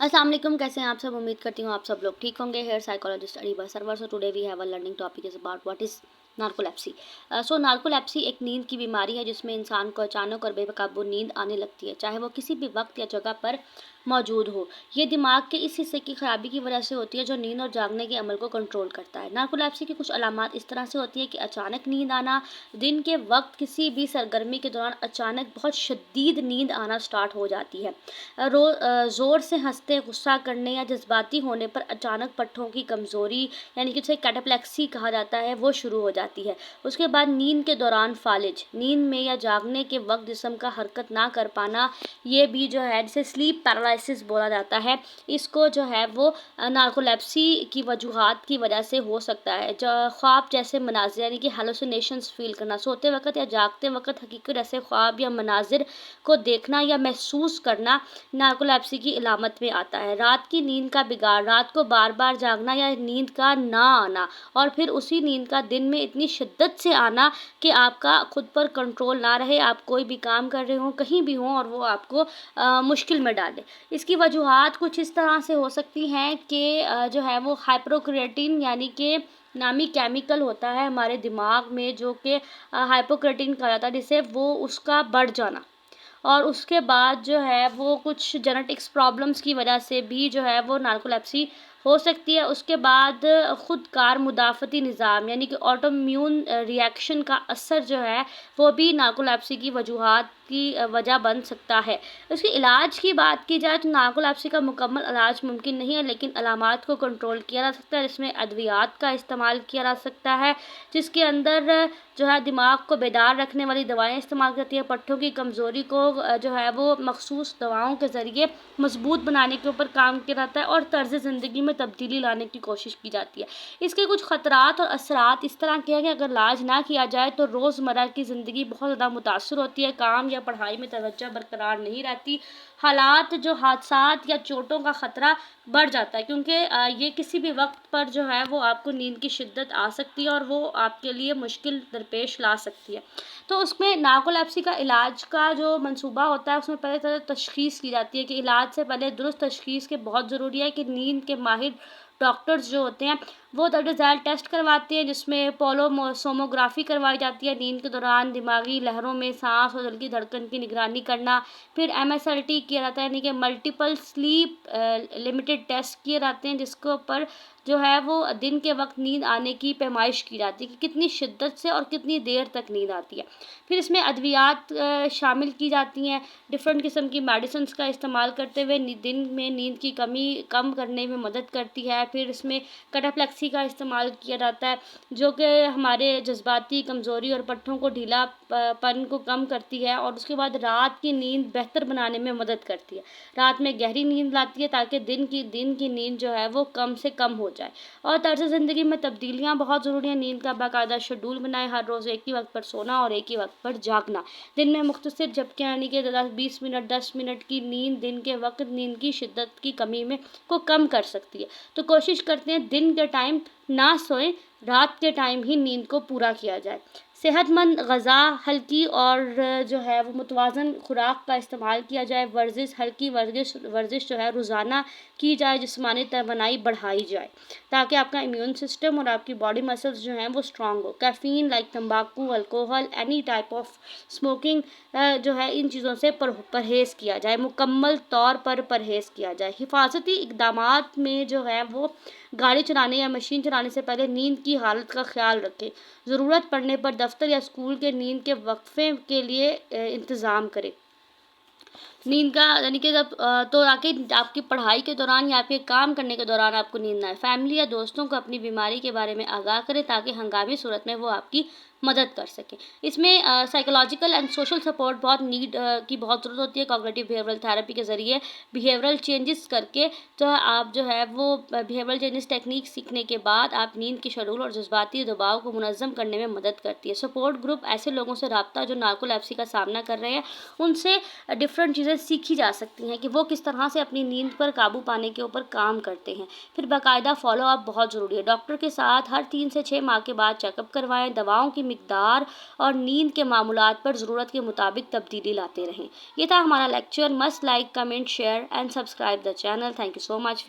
अस्सलाम वालेकुम, कैसे हैं आप सब। उम्मीद करती हूँ आप सब लोग ठीक होंगे। Here psychologist Areeba Sarwar. So today we have a learning topic is about what is narcolepsy. So narcolepsy एक नींद की बीमारी है जिसमें इंसान को अचानक और बेकाबू नींद आने लगती है, चाहे वो किसी भी वक्त या जगह पर मौजूद हो। ये दिमाग के इस हिस्से की खराबी की वजह से होती है जो नींद और जागने के अमल को कंट्रोल करता है। नार्कोलेप्सी की कुछ अलामात इस तरह से होती है कि अचानक नींद आना, दिन के वक्त किसी भी सरगर्मी के दौरान अचानक बहुत शदीद नींद आना स्टार्ट हो जाती है। ज़ोर से हंसते, गुस्सा करने या जज्बाती होने पर अचानक पट्ठों की कमज़ोरी यानी कि उसे कैटाप्लेक्सी कहा जाता है, वो शुरू हो जाती है। उसके बाद नींद के दौरान फालिज, नींद में या जागने के वक्त जिस्म का हरकत ना कर पाना, ये भी जो है जिसे स्लीप पैरालिसिस बोला जाता है, इसको जो है वो नार्कोलेप्सी की वजूहात की वजह से हो सकता है। जो ख्वाब जैसे मनाजिर यानी कि हेलुसिनेशंस फील करना, सोते वक्त या जागते वक्त हकीकत ऐसे ख्वाब या मनाजिर को देखना या महसूस करना नार्कोलेप्सी की इलामत में आता है। रात की नींद का बिगाड़, रात को बार बार जागना या नींद का ना आना और फिर उसी नींद का दिन में इतनी शिद्दत से आना कि आपका खुद पर कंट्रोल ना रहे, आप कोई भी काम कर रहे हों, कहीं भी हों और वो आपको मुश्किल में डाले। इसकी वजूहात कुछ इस तरह से हो सकती हैं कि जो है वो हाइपोक्रेटिन यानी कि नामी केमिकल होता है हमारे दिमाग में, जो कि हाइपोक्रेटिन कहा जाता है, जिसे वो उसका बढ़ जाना। और उसके बाद जो है वो कुछ जेनेटिक्स प्रॉब्लम्स की वजह से भी जो है वो नार्कोलेप्सी हो सकती है। उसके बाद ख़ुदकार मुदाफ़ती निज़ाम यानी कि ऑटोइम्यून रिएक्शन का असर जो है वो भी नार्कोलेप्सी की वजूहात की वजह बन सकता है। उसके इलाज की बात की जाए तो नार्कोलेप्सी का मुकम्मल इलाज मुमकिन नहीं है, लेकिन अलामात को कंट्रोल किया जा सकता है, जिसमें अद्वियात का इस्तेमाल किया जा सकता है, जिसके अंदर जो है दिमाग को बेदार रखने वाली दवाएं इस्तेमाल करती है। पट्ठों की कमज़ोरी को जो है वो मखसूस दवाओं के ज़रिए मजबूत बनाने के ऊपर काम किया जाता है और तर्ज़ ज़िंदगी में तब्दीली लाने की कोशिश की जाती है। इसके कुछ ख़तरात और असरात इस तरह के हैं कि अगर इलाज ना किया जाए तो रोज़मर्रा की ज़िंदगी बहुत ज़्यादा मुतासर होती है, काम या पढ़ाई में तवज्जो बरकरार नहीं रहती, हालात जो हादसात या चोटों का ख़तरा बढ़ जाता है, क्योंकि ये किसी भी वक्त पर जो है वो आपको नींद की शिद्दत आ सकती है और वो आपके लिए मुश्किल दरपेश ला सकती है। तो उसमें नार्कोलेप्सी का इलाज का जो मंसूबा होता है उसमें पहले तो तशख़ीस की जाती है कि इलाज से पहले दुरुस्त तशख़ीस के बहुत ज़रूरी है कि नींद के माहिर डॉक्टर्स जो होते हैं वो दर्ज झैल टेस्ट करवाते हैं, जिसमें सोमोग्राफी करवाई जाती है नींद के दौरान, दिमागी लहरों में सांस और दिल की धड़कन की निगरानी करना। फिर MSLT किया जाता है यानी कि मल्टीपल स्लीप लिमिटेड टेस्ट किए जाते हैं, जिसके ऊपर जो है वो दिन के वक्त नींद आने की पैमाइश की जाती है कि कितनी शिद्दत से और कितनी देर तक नींद आती है। फिर इसमें अद्वियात शामिल की जाती हैं, डिफरेंट किस्म की मेडिसिन्स का इस्तेमाल करते हुए दिन में नींद की कमी कम करने में मदद करती है। फिर इसमें कैटाप्लेक्सी का इस्तेमाल किया जाता है, जो कि हमारे जज्बाती कमज़ोरी और पट्ठों को ढीला पन को कम करती है और उसके बाद रात की नींद बेहतर बनाने में मदद करती है, रात में गहरी नींद लाती है ताकि दिन की नींद जो है वो कम से कम हो जाए। और तर्ज़ ज़िंदगी में तब्दीलियाँ बहुत ज़रूरी हैं। नींद का बाकायदा शेड्यूल बनाएं, हर रोज़ एक ही वक्त पर सोना और एक ही वक्त पर जागना, दिन में मुख्तसर झपकियाँ यानी कि 20 मिनट 10 मिनट की नींद दिन के वक्त नींद की शिद्दत की कमी में को कम कर सकती है। तो कोशिश करते हैं दिन के टाइम ना सोएं, रात के टाइम ही नींद को पूरा किया जाए। सेहतमंद ग़ज़ा, हल्की और जो है वो मुतवाज़न खुराक का इस्तेमाल किया जाए। हल्की वर्जिश जो है रोज़ाना की जाए, जिस्मानी तवानाई बढ़ाई जाए ताकि आपका इम्यून सिस्टम और आपकी बॉडी मसल्स जो हैं वो स्ट्रॉन्ग हो। कैफ़ीन लाइक तंबाकू, alcohol, any type of smoking जो है इन चीज़ों से परहेज़ किया जाए, मुकम्मल तौर पर परहेज़ किया जाए। हिफाजती इक़दामात में जो है वो गाड़ी चलाने या मशीन चलाने से पहले नींद की हालत का ख्याल रखें। ज़रूरत पड़ने पर दफ्तर या स्कूल के नींद के वक्फे के लिए इंतज़ाम करें। नींद का यानी कि जब तो ताकि आपकी पढ़ाई के दौरान या आपके काम करने के दौरान आपको नींद ना आए। फैमिली या दोस्तों को अपनी बीमारी के बारे में आगाह करें ताकि हंगामी सूरत में वो आपकी मदद कर सकें। इसमें साइकोलॉजिकल एंड सोशल सपोर्ट की बहुत ज़रूरत होती है। कॉग्निटिव बिहेवियरल थेरेपी के ज़रिए बिहेवियरल चेंजेस करके जो आप जो है वो बिहेवियरल चेंजेस टेक्निक सीखने के बाद आप नींद की शेड्यूल और जज्बाती दबाव को मुनज़्ज़म करने में मदद करती है। सपोर्ट ग्रुप ऐसे लोगों से रब्ता जो नार्कोलेप्सी का सामना कर रहे हैं, उनसे डिफरेंट चीज़ें सीखी जा सकती हैं कि वो किस तरह से अपनी नींद पर काबू पाने के ऊपर काम करते हैं। फिर बाकायदा फॉलो अप बहुत ज़रूरी है। डॉक्टर के साथ हर 3 से 6 माह के बाद चेकअप करवाएं। दवाओं की مقدار اور نیند کے معمولات پر ضرورت کے مطابق تبدیلی لاتے رہیں۔ یہ تھا ہمارا lecture. Must like, comment, share and subscribe the channel. Thank you so much.